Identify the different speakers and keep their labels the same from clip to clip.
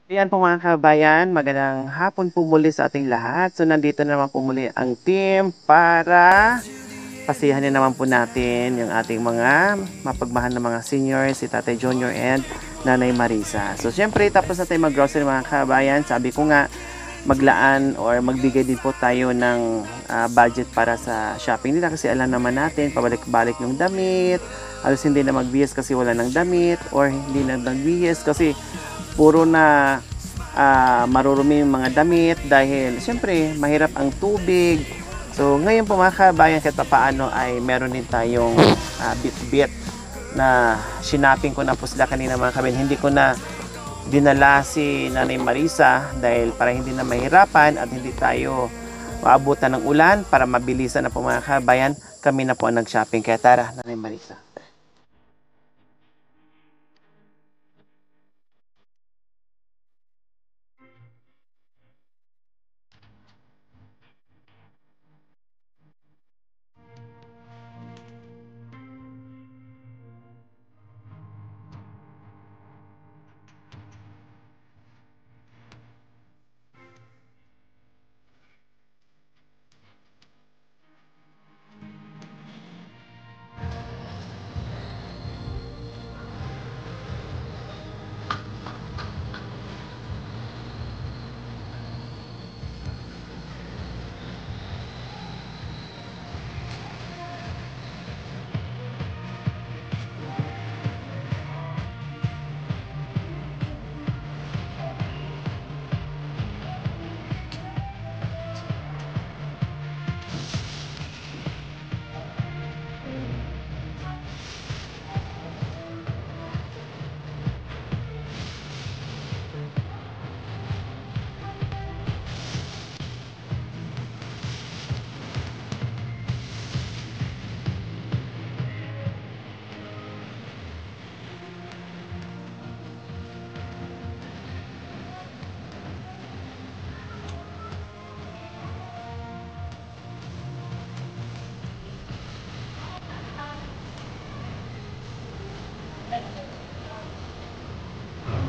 Speaker 1: Ayan po mga kabayan, magandang hapon po muli sa ating lahat. So nandito naman po muli ang team para pasiyahan naman po natin yung ating mga mapagmahal na mga seniors, si Tatay Junior and Nanay Marisa. So syempre tapos na tayo mag-grocery mga kabayan, sabi ko nga maglaan or magbigay din po tayo ng budget para sa shopping nila kasi alam naman natin pabalik-balik ng damit, halos hindi na magbihis kasi wala ng damit or hindi na magbihis kasi puro na marurumi yung mga damit dahil siyempre mahirap ang tubig. So ngayon po mga kabayan kahit paano ay meron din tayong bit-bit na sinaping ko na po sila kanina mga kabayan. Hindi ko na dinala si Nanay Marisa dahil para hindi na mahirapan at hindi tayo maabutan ng ulan para mabilisan na po mga kabayan. Kami na po ang nag-shopping. Kaya tara Nanay Marisa.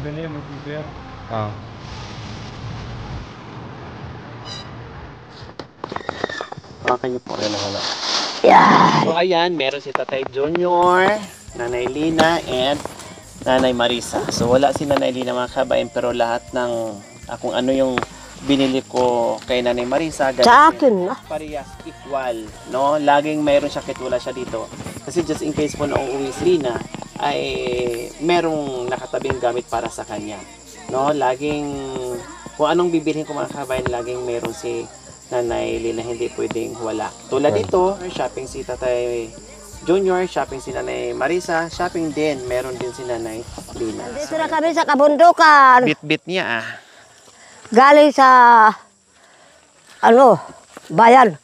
Speaker 2: Dali, mag-prepare.
Speaker 1: Okay po rin wala. Yeah. So ayan, meron si Tatay Junior, Nanay Lina, and Nanay Marisa. So wala si Nanay Lina mga kabayan pero lahat ng kung ano yung binili ko kay Nanay Marisa,
Speaker 3: Sa akin na.
Speaker 1: parehas equal, no? Laging mayroon siya kahit wala siya dito. Kasi just in case po na uuwi si Lina, ay merong nakatabing gamit para sa kanya. No? Laging, kung anong bibilhin ko mga kabayan, laging meron si Nanay Lina, hindi pwedeng wala. Tulad dito, shopping si Tatay Junior, shopping si Nanay Marisa, shopping din, meron din si Nanay Lina.
Speaker 3: Dito na kami sa kabundukan.
Speaker 1: Bit-bit niya
Speaker 3: Galing sa, bayan.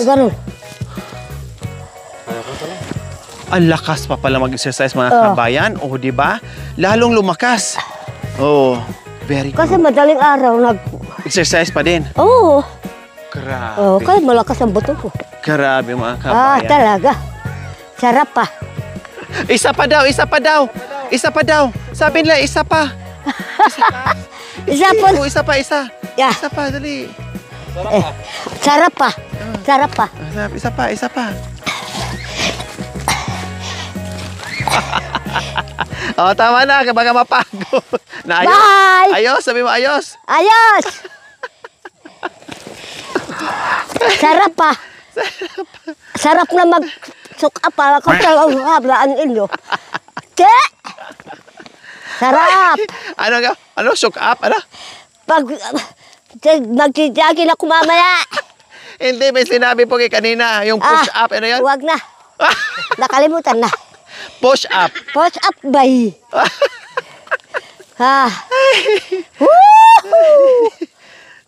Speaker 3: Ganun.
Speaker 1: Ang lakas pa pala mag-exercise mga kabayan, di ba? Lalong lumakas. Very good.
Speaker 3: Kasi madaling araw
Speaker 1: Exercise pa din. Grabe.
Speaker 3: Kaya malakas ang buto ko.
Speaker 1: Grabe mga kabayan.
Speaker 3: Talaga. Sarap pa.
Speaker 1: Isa pa daw. Sabi nila, isa pa.
Speaker 3: Isa po.
Speaker 1: Isa pa.
Speaker 3: Yeah.
Speaker 1: Isa pa, dali.
Speaker 3: Sarap pa.
Speaker 1: Isa pa. Tama na, baka mapagod.
Speaker 3: Bye!
Speaker 1: Ayos, sabi mo ayos.
Speaker 3: Ayos! Sarap pa. Sarap na mag-suka para kung hablaan inyo. Che! Sarap!
Speaker 1: Ano, shook up? Ano?
Speaker 3: Pag magtitiyagin ako mamaya.
Speaker 1: Hindi, may sinabi po kay kanina, yung push up, ano yan?
Speaker 3: Huwag na. Nakalimutan na.
Speaker 1: Push up.
Speaker 3: Push up, bay.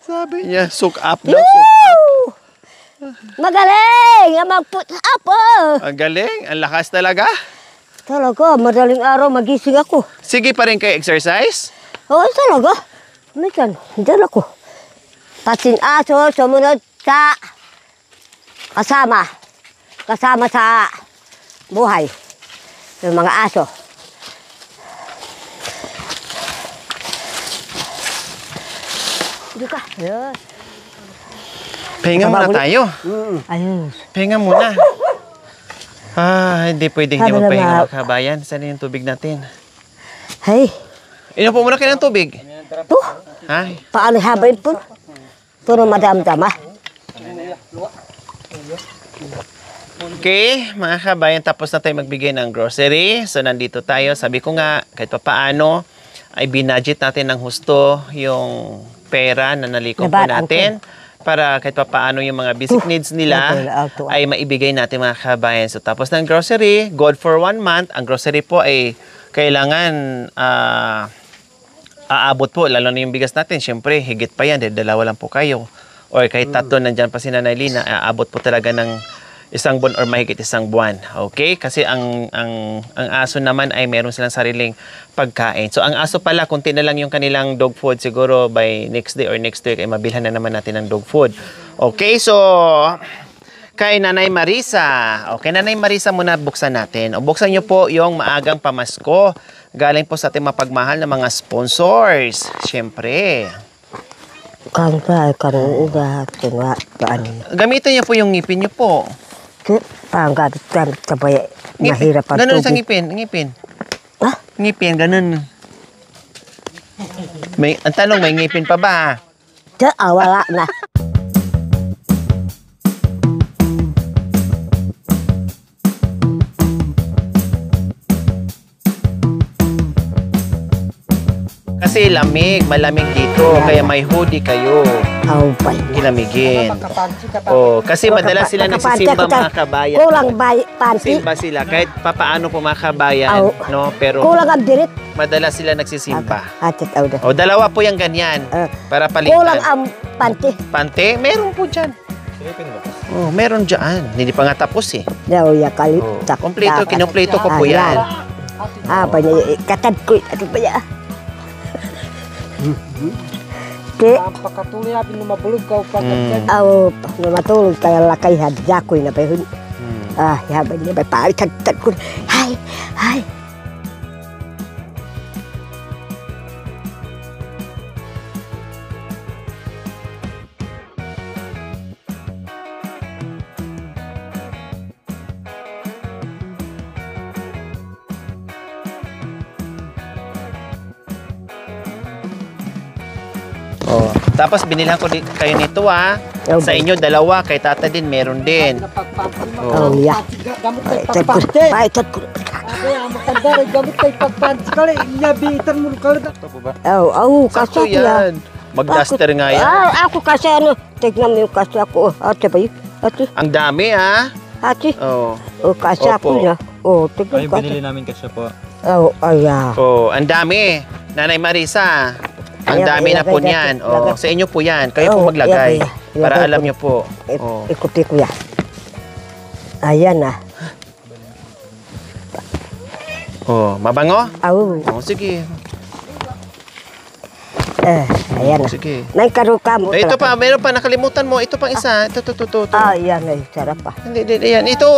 Speaker 1: Sabi niya, soak up daw, soak up.
Speaker 3: Magaling! Mag-push up,
Speaker 1: Ang galing, ang lakas talaga.
Speaker 3: Talaga, madaling araw magising ako.
Speaker 1: Sige pa rin kayo exercise?
Speaker 3: Oo, talaga. Minsan, diyan ako. Pasin aso, sumunod sa kasama. Kasama sa buhay. Yung mga aso. Hindi ka. Ayun.
Speaker 1: Pahinga muna tayo.
Speaker 3: Ayun.
Speaker 1: Pahinga muna. Hindi pwedeng hindi
Speaker 3: Sabi
Speaker 1: magpahinga
Speaker 3: na-
Speaker 1: mga kabayan. Saan yung tubig natin?
Speaker 3: Hey,
Speaker 1: Inom po muna kayo ng tubig.
Speaker 3: to.
Speaker 1: Ay,
Speaker 3: Paano habayin po? Puro madam-dama.
Speaker 1: okay, mga kabayan, tapos na tayo magbigay ng grocery. So, nandito tayo. Sabi ko nga, kahit pa paano, ay binudget natin ng husto yung pera na naliko po
Speaker 3: Nabalaan
Speaker 1: natin. Para kahit pa paano yung mga basic needs nila
Speaker 3: Auto.
Speaker 1: ay maibigay natin mga kabayan. So, tapos ng grocery, good for 1 month. Ang grocery po ay kailangan aabot po, lalo na yung bigas natin. Siyempre, higit pa yan. Dahil dalawa lang po kayo. Or kahit tatlo, nandyan pa si Nanay Lina, aabot po talaga ng isang buwan or mahigit isang buwan. Okay? Kasi ang aso naman ay meron silang sariling pagkain. So, ang aso pala, kunti na lang yung kanilang dog food. Siguro by next day or next week ay mabilhan na naman natin ng dog food. Okay? So, kay Nanay Marisa. Okay, Nanay Marisa muna buksan natin. O buksan nyo po yung maagang pamasko. Galing po sa ating mapagmahal na mga sponsors. Siyempre.
Speaker 3: Kanta, kanuuga, tunga, paano.
Speaker 1: Gamitin nyo po yung ngipin nyo po.
Speaker 3: Panggamit sabay mahirap ang
Speaker 1: Ganun sa
Speaker 3: tubig.
Speaker 1: ngipin.
Speaker 3: Ha?
Speaker 1: Ngipin, ganun. Ang tanong, may ngipin pa ba?
Speaker 3: Wala na.
Speaker 1: Kasi lamig, malamig dito. Kaya may hoodie kayo.
Speaker 3: Aupay.
Speaker 1: Kilamigin. Oh, kasi madalas sila nagsisimba mga kabayan.
Speaker 3: Kulang panty.
Speaker 1: Simba sila kahit papaano po mga kabayan,
Speaker 3: Aw.
Speaker 1: no? Pero
Speaker 3: Kulang ang dirit.
Speaker 1: madalas sila nagsisimba.
Speaker 3: Atit daw na.
Speaker 1: O, dalawa po yung ganyan. Para
Speaker 3: Kulang
Speaker 1: palitan.
Speaker 3: ang panty.
Speaker 1: Pante, meron po dyan. Oh, meron dyan. Hindi pa nga tapos eh.
Speaker 3: Daw ya kali.
Speaker 1: Oh, kompleto, kinumpleto ko po yan.
Speaker 3: Banyak katad ko. Ano ba ya? Ke,
Speaker 2: Pakatuloy natin na mabulog ka upang
Speaker 3: matulog kaya lakay hadyakoy na pa yun. Yaban niya ba tad ko. Hay.
Speaker 1: Oh, tapos binilhan ko kayo nito Sa inyo dalawa, kay tata din meron din.
Speaker 3: Oh, ya.
Speaker 2: Gamit kay
Speaker 3: Tad ko.
Speaker 2: pagpante.
Speaker 3: Ay, tad ko.
Speaker 2: Kaya ang matanda rin gamit kay pagpante. Kali, inyabitan mo kali.
Speaker 3: Kaso
Speaker 1: Sakto
Speaker 3: ya.
Speaker 1: yan. Mag-duster nga yan.
Speaker 3: Ako kasi ano, tignan mo yung kasi ako. Ate ba yun? Ate,
Speaker 1: Ang dami
Speaker 3: ate.
Speaker 1: Oh.
Speaker 3: Kasi ako
Speaker 1: Opo.
Speaker 3: na. Tignan
Speaker 4: Ay,
Speaker 3: ko.
Speaker 4: binili namin kasya po.
Speaker 1: Oh, ang dami. Nanay Marisa. Ang
Speaker 3: Ayan,
Speaker 1: dami na po
Speaker 3: ilagay
Speaker 1: niyan.
Speaker 3: natin,
Speaker 1: Oh,
Speaker 3: ilagay.
Speaker 1: sa inyo po yan. Kayo po
Speaker 3: Oh,
Speaker 1: maglagay.
Speaker 3: ilagay.
Speaker 1: Para
Speaker 3: Ilagay
Speaker 1: alam
Speaker 3: ko.
Speaker 1: niyo po. Oh.
Speaker 3: Ikuti ko yan. Ayan na.
Speaker 1: Oh, mabango?
Speaker 3: Oh,
Speaker 1: Oh, sige.
Speaker 3: ayan na.
Speaker 1: Sige.
Speaker 3: Nagkaro ka mo.
Speaker 1: Ito pa, meron pa nakalimutan mo. Ito pang isa. Ito.
Speaker 3: Yan ay sarap pa.
Speaker 1: Hindi, yan. Ito.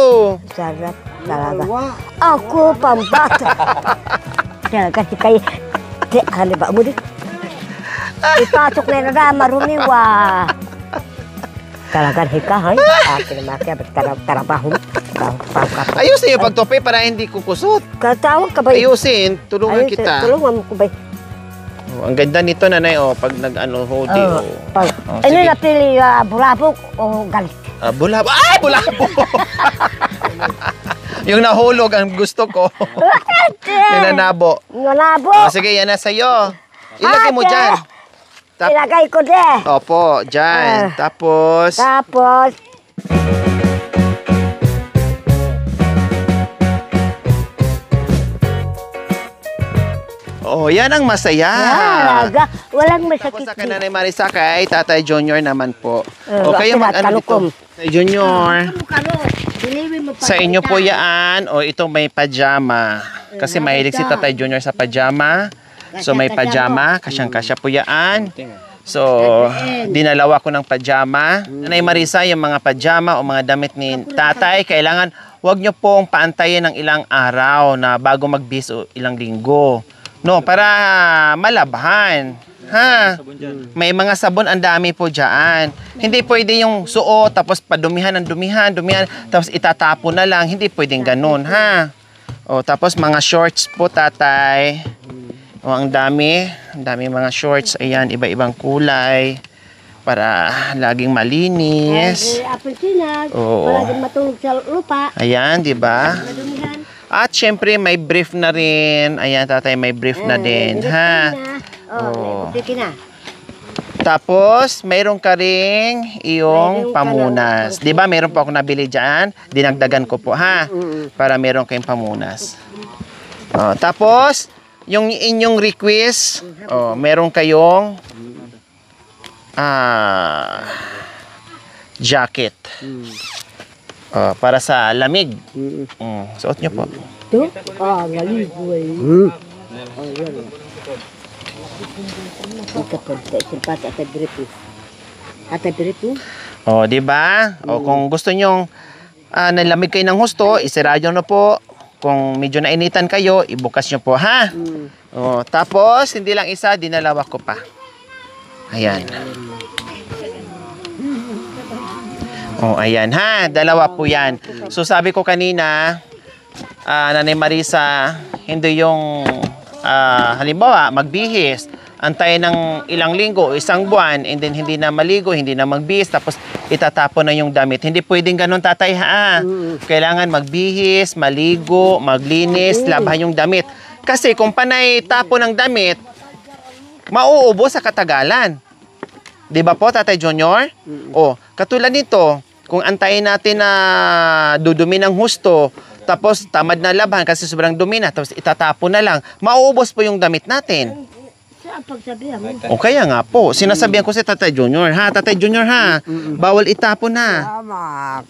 Speaker 3: Sarap talaga. Ako pambata. Talaga si kayo. Haliba mo din. Ipasok na na marumi wa. Talaga hikahay. Akin na makya trabaho.
Speaker 1: Ayos na yung pagtope para hindi kukusot.
Speaker 3: Katawag ka ba?
Speaker 1: Ayusin. Tulungan kita.
Speaker 3: Tulungan mo ko ba?
Speaker 1: Oh, ang ganda nito, nanay. Oh, pag nag-ano, hoodie. Oh. Oh,
Speaker 3: Ano
Speaker 1: sige.
Speaker 3: napili? Bulabog o galit?
Speaker 1: Bulabo. Ay, bulabo! Yung nahulog ang gusto ko. Yung nanabo.
Speaker 3: Nalabo.
Speaker 1: Oh, sige, yan na sa'yo. Ilagay mo
Speaker 3: Ate!
Speaker 1: dyan.
Speaker 3: Ilagay ko din.
Speaker 1: Opo, dyan. Tapos,
Speaker 3: Tapos,
Speaker 1: oh, yan ang masaya.
Speaker 3: talaga. Walang
Speaker 1: Tapos
Speaker 3: masakit.
Speaker 1: sa Nanay Marisa kay Tatay Junior naman po. O kayo
Speaker 3: bakit
Speaker 1: mag-ano
Speaker 3: kalukom?
Speaker 1: dito? Tatay Junior.
Speaker 3: Diliwin mo pa.
Speaker 1: Sa inyo po yan. O ito may pajama. Kasi mahilig si Tatay Junior sa pajama. So may pajama, kasyang-kasya po yan. So, dinalawa ko ng pajama. Nanay Marisa, yung mga pajama o mga damit ni tatay, kailangan wag nyo pong paantayin ng ilang araw na bago magbihis o ilang linggo. No, para malabhan. Ha? May mga sabon, ang dami po dyan. Hindi pwede yung suot, tapos padumihan ng dumihan, tapos itatapon na lang. Hindi pwedeng ganun, ha? O, tapos mga shorts po, tatay. O, ang dami mga shorts. Ayan, iba-ibang kulay. Para laging malinis.
Speaker 3: Apelsinas,
Speaker 1: Oo.
Speaker 3: palaging matulog sa lupa.
Speaker 1: Ayan, di ba?
Speaker 3: Madumihan.
Speaker 1: At syempre, may brief na rin. Ayan, tatay, may brief na din, ha?
Speaker 3: Oh, na.
Speaker 1: Tapos, mayroon ka ring iyong
Speaker 3: Mayroon ka
Speaker 1: pamunas. Di ba, mayroon po ako nabili dyan. Dinagdagan ko po, ha? Para mayroon kayong pamunas. Oh, tapos, yung inyong request, oh, meron kayong jacket. Oh, para sa lamig. Suot nyo po.
Speaker 3: Ito? Maligo eh. Yan. Simpat at gripo.
Speaker 1: Oh, di ba? O kung gusto nyo nalamig kayo ng husto, isirado na po. Kung medyo nainitan kayo, ibukas nyo po, ha? Oh, tapos, hindi lang isa, dinalawa ko pa. Ayan. Oh, ayan, ha? Dalawa po yan. So, sabi ko kanina, Nanay Marisa, hindi yung, halimbawa, magbihis, antayin ng ilang linggo, isang buwan, and then hindi na maligo, hindi na magbihis, tapos itatapon na yung damit. Hindi pwedeng ganun, tatay, ha? Kailangan magbihis, maligo, maglinis, labahan yung damit. Kasi kung panay tapon ng damit, mauubo sa katagalan. Di ba po, Tatay Junior? O, katulad nito, kung antayin natin na dudumi ng husto, tapos tamad na labahan kasi sobrang dumi na, tapos itatapon na lang, mauubos po yung damit natin.
Speaker 3: Saan pagsabihan mo?
Speaker 1: O kaya nga po, sinasabihan ko si Tatay Junior, ha? Tatay Junior, ha? Bawal itapon na.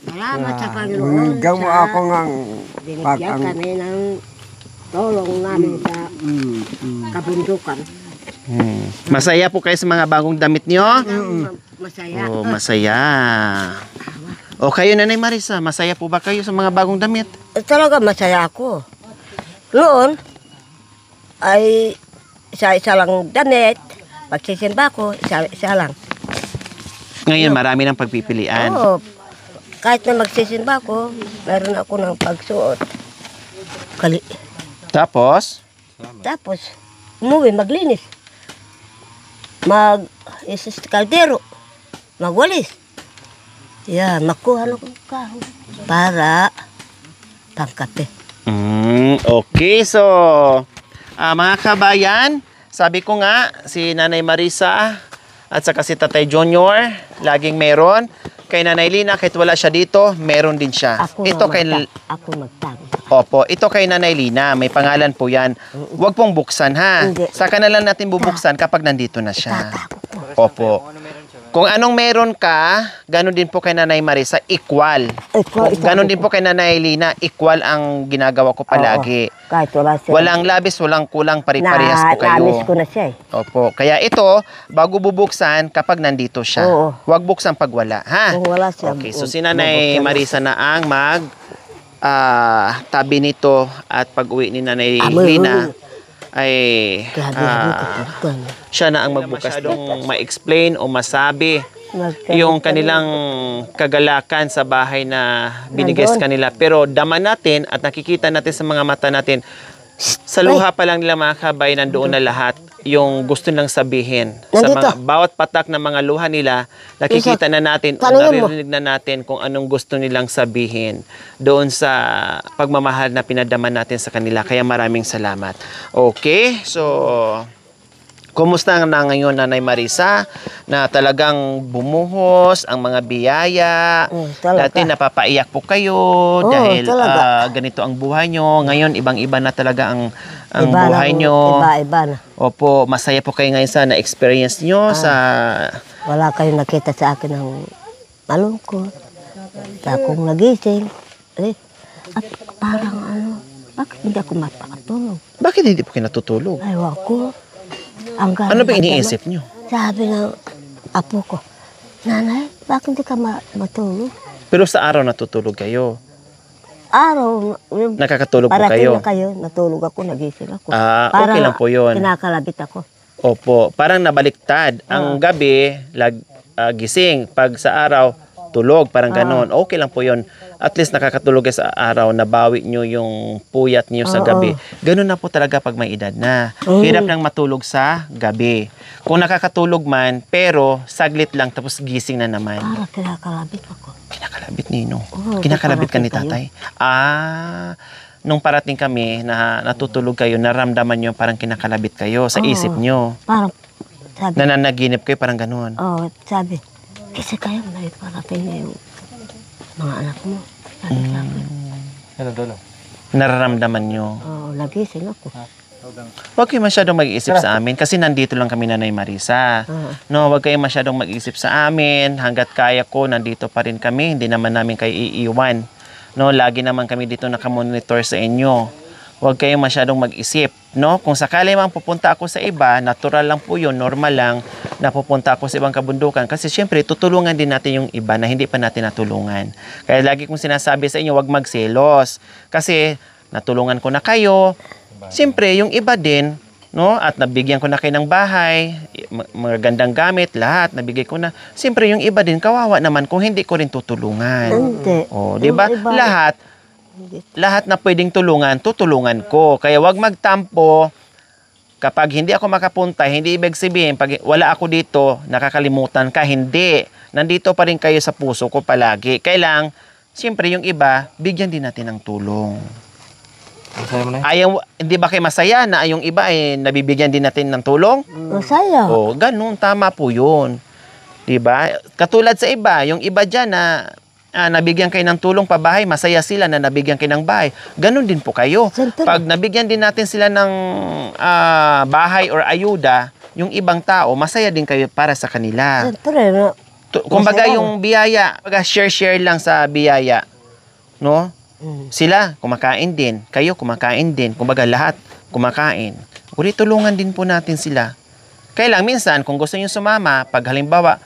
Speaker 3: Salamat sa Panginoon.
Speaker 2: Gawa ako ng
Speaker 3: Binigyan kami ng tulong namin sa kabundukan.
Speaker 1: Masaya po kayo sa mga bagong damit nyo?
Speaker 3: Masaya.
Speaker 1: Oh, masaya. O kayo, Nanay Marisa, masaya po ba kayo sa mga bagong damit?
Speaker 3: Talaga masaya ako. Noon, ay isa-isa lang damit. Pagsisimba ko, isa lang.
Speaker 1: Ngayon, marami ng pagpipilian.
Speaker 3: Oo. Kahit na magsisimba ko, meron ako ng pagsuot.
Speaker 1: Tapos,
Speaker 3: Tapos, umuwi, maglinis. Isis kaldero. Magwalis. Yan, makuha na kong kahon. Para pangkape.
Speaker 1: okay, so, mga kabayan, sabi ko nga, si Nanay Marisa at saka si Tatay Junior, laging meron. Kay Nanay Lina, kahit wala siya dito, meron din siya.
Speaker 3: Ako magtago.
Speaker 1: Opo, ito kay Nanay Lina, may pangalan po yan. Huwag pong buksan, ha?
Speaker 3: Hindi.
Speaker 1: Saka na lang natin bubuksan kapag nandito na siya.
Speaker 3: Itatago ko.
Speaker 1: Opo. Kung anong meron ka, ganun din po kay Nanay Marisa, equal. Ganun din po kay Nanay Lina, equal ang ginagawa ko palagi.
Speaker 3: Kahit wala siya.
Speaker 1: Walang labis, walang kulang, pari-parehas po kayo.
Speaker 3: Naamis ko na siya eh.
Speaker 1: Opo. Kaya ito, bago bubuksan, kapag nandito siya.
Speaker 3: Oo.
Speaker 1: Huwag buksan pag wala, ha?
Speaker 3: Kung wala siya.
Speaker 1: Okay, so si Nanay Marisa na ang tabi nito at pag-uwi ni Nanay Lina ay siya na ang magbukas ng ma-explain o masabi yung kanilang kagalakan sa bahay na binigay sa kanila. Pero dama natin at nakikita natin sa mga mata natin, sa luha pa lang nila mga kabay, nandoon na lahat yung gusto nilang sabihin. Sa mga, bawat patak ng mga luha nila, nakikita na natin o naririnig na natin kung anong gusto nilang sabihin doon sa pagmamahal na pinadama natin sa kanila. Kaya maraming salamat. Okay, so kumusta na ngayon, Nanay Marisa, na talagang bumuhos ang mga biyaya? Dati napapaiyak po kayo dahil ganito ang buhay nyo. Ngayon, ibang-iba na talaga ang buhay nyo.
Speaker 3: Iba-iba na.
Speaker 1: Opo, masaya po kayo ngayon sa na-experience nyo sa...
Speaker 3: Wala kayong nakita sa akin ng malungkot. Akong nagising. At parang bakit hindi ako mapakatulog?
Speaker 1: Bakit hindi po kayo natutulog?
Speaker 3: Ayaw ako.
Speaker 1: Ano ba iniisip nyo?
Speaker 3: Sabi ng apo ko, Nanay, bakit hindi ka matulog?
Speaker 1: Pero sa araw natutulog kayo.
Speaker 3: Araw,
Speaker 1: Nakakatulog po
Speaker 3: parating
Speaker 1: kayo.
Speaker 3: na kayo, natulog ako, nagising ako.
Speaker 1: Okay lang po yun.
Speaker 3: Kinakalabit ako.
Speaker 1: Opo, parang nabaliktad. Ang gabi, gising. Pag sa araw, tulog. Parang ganon. Okay lang po yun. At least nakakatulog kayo sa araw, nabawi nyo yung puyat nyo sa gabi. Ganon na po talaga pag may edad na. Hirap nang matulog sa gabi. Kung nakakatulog man, pero saglit lang, tapos gising na naman.
Speaker 3: Para kinakalabit ako.
Speaker 1: Kinakalabit, Nino?
Speaker 3: Oo,
Speaker 1: Kinakalabit ka ni
Speaker 3: parating
Speaker 1: tatay? Nung parating kami na natutulog kayo, naramdaman nyo parang kinakalabit kayo sa isip nyo.
Speaker 3: Parang, sabi,
Speaker 1: Nananaginip kayo, parang ganun.
Speaker 3: sabi, kasi kayo na parating na yung mga anak mo. Sabi,
Speaker 1: Nararamdaman nyo.
Speaker 3: nagising ako.
Speaker 1: Huwag kayo masyadong mag-iisip sa amin kasi nandito lang kami, Nanay Marisa. No, huwag kayo masyadong mag-iisip sa amin. Hanggat kaya ko, nandito pa rin kami. Hindi naman namin kayo iiwan. No, lagi naman kami dito nakamonitor sa inyo. Huwag kayo masyadong mag-isip. No, kung sakali mang pupunta ako sa iba, natural lang po yun, normal lang na pupunta ako sa ibang kabundukan. Kasi syempre, tutulungan din natin yung iba na hindi pa natin natulungan. Kaya lagi kong sinasabi sa inyo, huwag magselos. Kasi natulungan ko na kayo. Siyempre, yung iba din, no, at nabigyan ko na kayo ng bahay, magandang gamit, lahat, nabigay ko na. Siyempre, yung iba din, kawawa naman kung hindi ko rin tutulungan.
Speaker 3: Hindi.
Speaker 1: Di ba? Lahat na pwedeng tulungan, tutulungan ko. Kaya wag magtampo. Kapag hindi ako makapunta, hindi ibig sabihin, pag wala ako dito, nakakalimutan ka. Hindi. Nandito pa rin kayo sa puso ko palagi. Kailang, siyempre, yung iba, bigyan din natin ng tulong. Hindi ba kayo masaya na yung iba ay nabibigyan din natin ng tulong?
Speaker 3: Masaya.
Speaker 1: Ganun, tama po yun. Diba? Katulad sa iba, yung iba dyan na nabigyan kayo ng tulong pabahay, masaya sila na nabigyan kayo ng bahay. Ganun din po kayo.
Speaker 3: Siyempre.
Speaker 1: Pag nabigyan din natin sila ng bahay or ayuda, yung ibang tao, masaya din kayo para sa kanila.
Speaker 3: Siyempre.
Speaker 1: Kumbaga yung biyaya, share-share lang sa biyaya. No? Sila, kumakain din. Kayo, kumakain din. Kumbaga, lahat kumakain. Uli, tulungan din po natin sila. Kaya lang, minsan, kung gusto nyo sumama, pag halimbawa,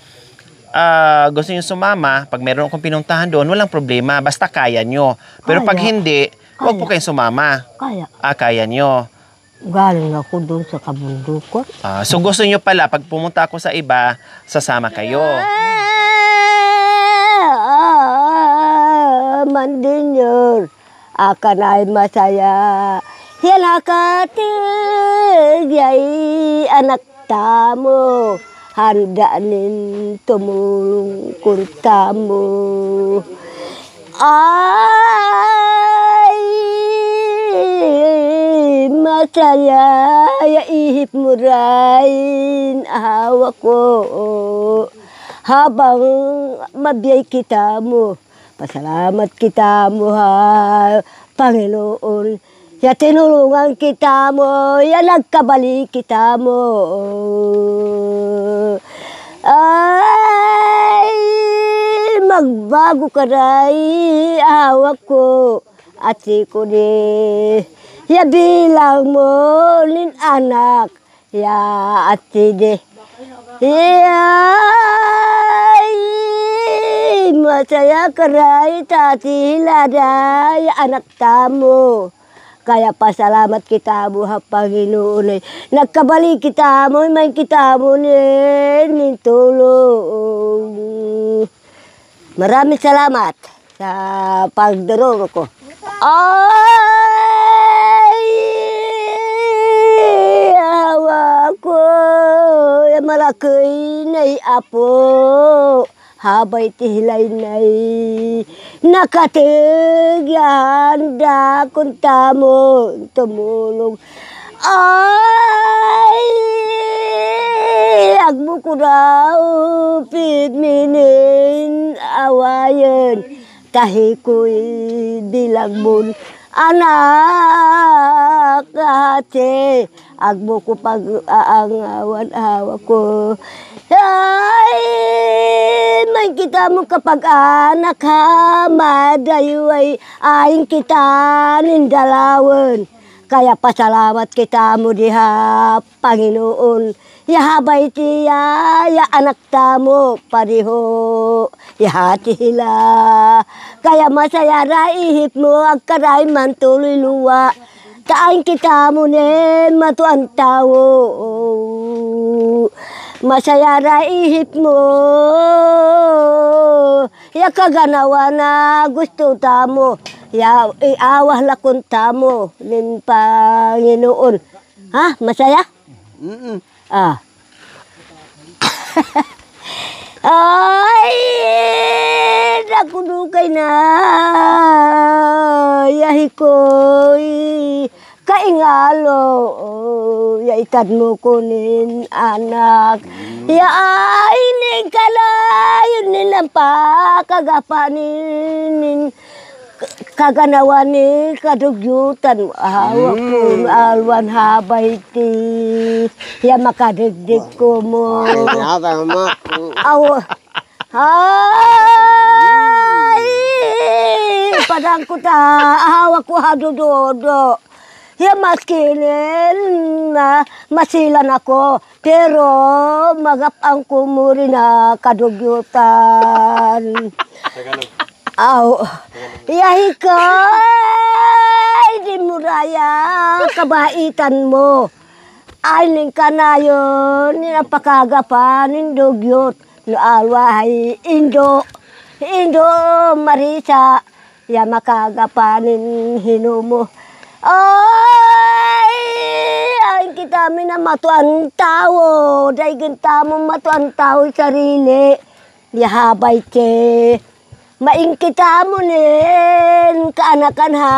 Speaker 1: gusto nyo sumama, pag meron akong pinuntahan doon, walang problema. Basta kaya nyo. Pero pag hindi, huwag po kayong sumama.
Speaker 3: Kaya.
Speaker 1: Kaya nyo.
Speaker 3: Galing ako doon sa kabundukan.
Speaker 1: So, gusto nyo pala, pag pumunta ako sa iba, sasama kayo.
Speaker 3: Mandinyor, akan ay masaya. Yan akatig, yay anak tamo. Handa nin tumulong kurtamo. Ay, masaya, ya ihip mo rin hawak ko. Habang mabiyay kita mo. Pasalamat kita mo, Panginoon. Ya tinulungan kita mo, ya nagkabali kita mo. Ay, magbago ka rin, hawak ko. At ko ni, ya bilang mo, nin anak, ya atide. Masaya karay tati laday anak tamo. Kaya pasalamat kita mo ha Panginoon. Nagkabali kita mo, may kita mo nin tulong. Maraming salamat sa pagdarong ko. Ay, awa ko, malaki na apo. Habay tihilay na'y nakatigyan kung tamo tumulong. Ay, agmo ko raw pidminin awayan. Tahi ko'y bilang mo anak ate. Agmo ko pag-aangawan awa ko. Ay, may kita mo kapag anak ha, madayo ay aing kita nindalawan. Kaya pasalamat kita mo diha, Panginoon. Yahabay tiya, ya anak tamo, pariho, yahati hila. Kaya masaya ra ihip mo, ang karay man tuloy luwa. Taan kita mo ne, matuan tao. Masaya ra ihip mo, ya kaganawa na gusto tamo. Ya iawah lakon tamo, nin Panginoon. Ha, masaya? Ah. Ay, nakudukay na. Yahi ko, kaingalo. Yaitan mo kunin, anak. Ya ay, ningkalayon nilang pa, kagapanin, kaganawa ni kadugyutan. Hawak ko, alwan habay ti. Ya makadigdig ko mo. Aw. Ay! Padang ko ta, hawak ko hadudodo. Ya maskinin na masilan ako. Pero magapang ko mo rin na kadugyutan. Aw. Yahi ka. Di mo raya kabaitan mo. Aling ka na yun, ninapakagapan, indugyot, no alwahay, Indo Marisa, ya makagapanin hinumo. Ay, ay kita minamatuan tao, dahil kita mo matuan tao sarili, yahabay te. Maing kita mo nin, kaanakan ha,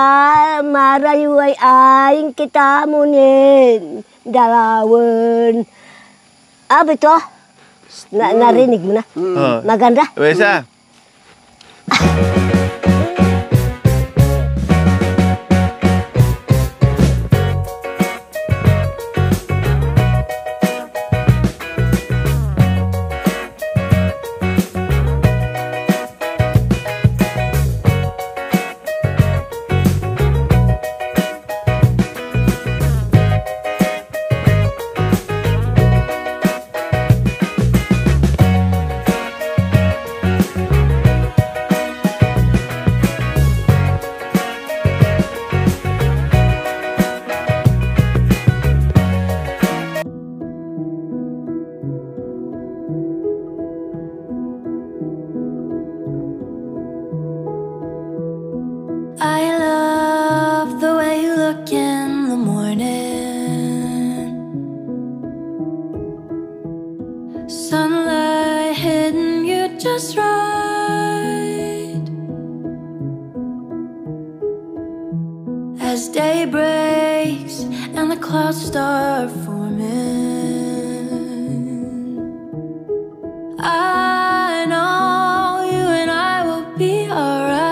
Speaker 3: marayuay aing kita mo nin. Dalawan. Beto? Narinig mo na? Maganda?
Speaker 1: Wesa.
Speaker 4: I love the way you look in the morning. Sunlight hitting you just right. As day breaks and the clouds start forming, I know you and I will be alright.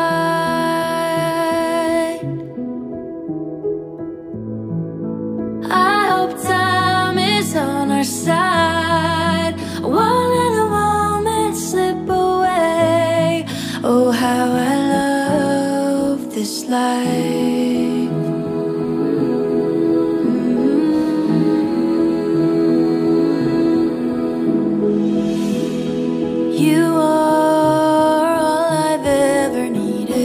Speaker 4: I hope time is on our side. Won't let the moment slip away. Oh, how I love this life. You are all I've ever needed.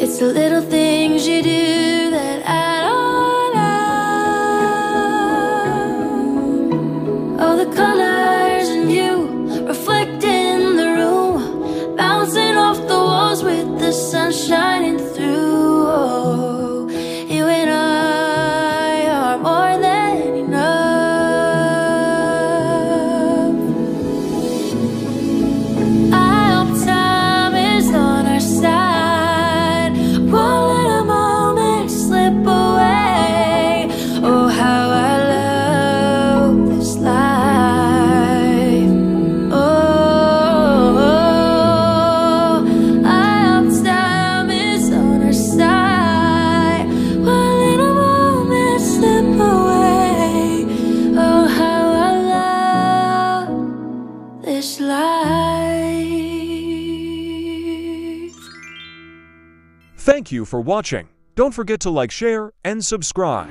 Speaker 4: It's the little things you do that add on up. Oh, the colors in you reflect in the room, bouncing off the walls with the sun shining through. Oh, you and I are more than enough. I hope time is on our side. Won't let a moment slip away. Oh, how I love this life. Oh, I hope time is
Speaker 5: Thank you for watching. Don't forget to like, share, and subscribe.